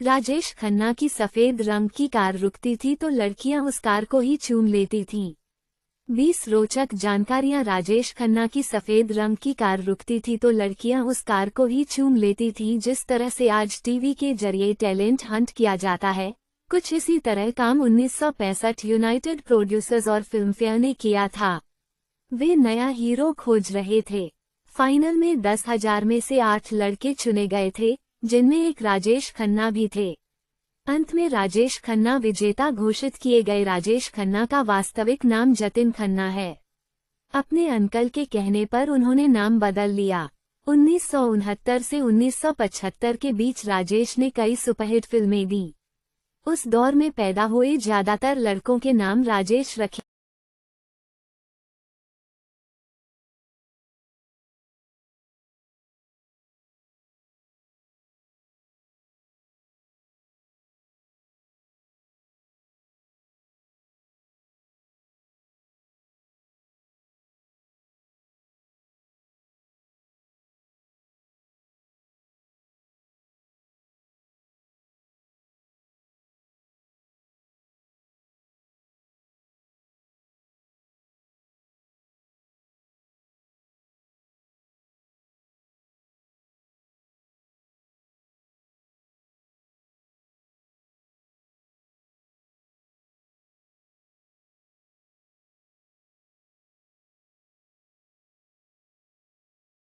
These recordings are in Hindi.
राजेश खन्ना की सफेद रंग की कार रुकती थी तो लड़कियां उस कार को ही चूम लेती थीं। 20 रोचक जानकारियां। राजेश खन्ना की सफेद रंग की कार रुकती थी तो लड़कियां उस कार को ही चूम लेती थीं। जिस तरह से आज टीवी के जरिए टैलेंट हंट किया जाता है, कुछ इसी तरह काम 1965 यूनाइटेड प्रोड्यूसर्स और फिल्मफेयर ने किया था। वे नया हीरो खोज रहे थे। फाइनल में 10,000 में से 8 लड़के चुने गए थे, जिनमें एक राजेश खन्ना भी थे। अंत में राजेश खन्ना विजेता घोषित किए गए। राजेश खन्ना का वास्तविक नाम जतिन खन्ना है। अपने अंकल के कहने पर उन्होंने नाम बदल लिया। 1969 से 1975 के बीच राजेश ने कई सुपरहिट फिल्में दी। उस दौर में पैदा हुए ज्यादातर लड़कों के नाम राजेश रखे।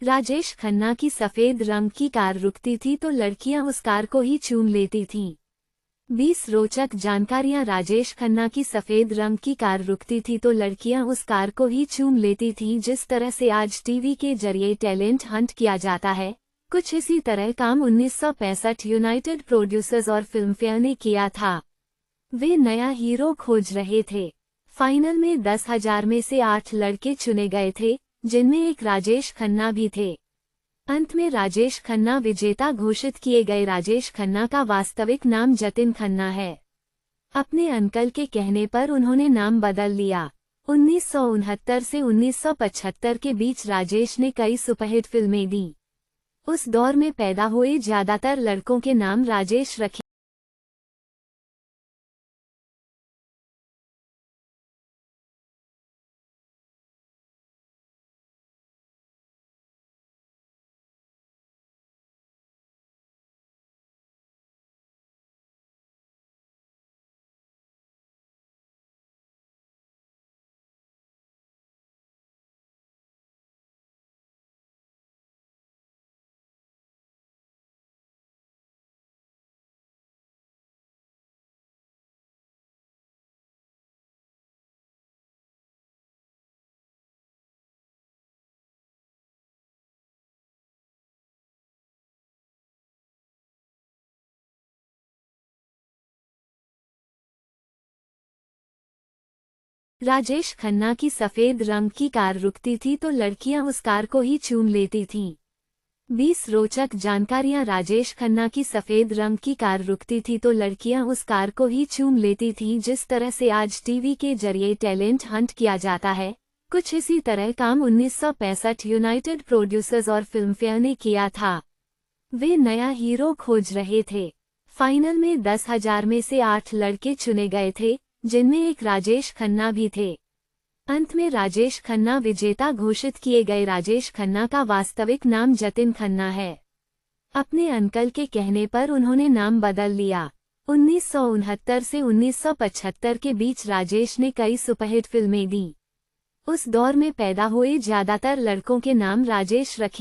राजेश खन्ना की सफेद रंग की कार रुकती थी तो लड़कियां उस कार को ही चूम लेती थीं। 20 रोचक जानकारियां। राजेश खन्ना की सफेद रंग की कार रुकती थी तो लड़कियां उस कार को ही चूम लेती थीं। जिस तरह से आज टीवी के जरिए टैलेंट हंट किया जाता है, कुछ इसी तरह काम 1965 यूनाइटेड प्रोड्यूसर्स और फिल्मफेयर ने किया था। वे नया हीरो खोज रहे थे। फाइनल में 10,000 में से 8 लड़के चुने गए थे, जिनमें एक राजेश खन्ना भी थे। अंत में राजेश खन्ना विजेता घोषित किए गए। राजेश खन्ना का वास्तविक नाम जतिन खन्ना है। अपने अंकल के कहने पर उन्होंने नाम बदल लिया। 1969 से 1975 के बीच राजेश ने कई सुपरहिट फिल्में दी। उस दौर में पैदा हुए ज्यादातर लड़कों के नाम राजेश रखे। राजेश खन्ना की सफेद रंग की कार रुकती थी तो लड़कियां उस कार को ही चूम लेती थीं। 20 रोचक जानकारियां। राजेश खन्ना की सफेद रंग की कार रुकती थी तो लड़कियां उस कार को ही चूम लेती थीं। जिस तरह से आज टीवी के जरिए टैलेंट हंट किया जाता है, कुछ इसी तरह काम 1965 यूनाइटेड प्रोड्यूसर्स और फिल्मफेयर ने किया था। वे नया हीरो खोज रहे थे। फाइनल में 10,000 में से 8 लड़के चुने गए थे, जिनमें एक राजेश खन्ना भी थे। अंत में राजेश खन्ना विजेता घोषित किए गए। राजेश खन्ना का वास्तविक नाम जतिन खन्ना है। अपने अंकल के कहने पर उन्होंने नाम बदल लिया। 1969 से 1975 के बीच राजेश ने कई सुपरहिट फिल्में दी। उस दौर में पैदा हुए ज्यादातर लड़कों के नाम राजेश रखे।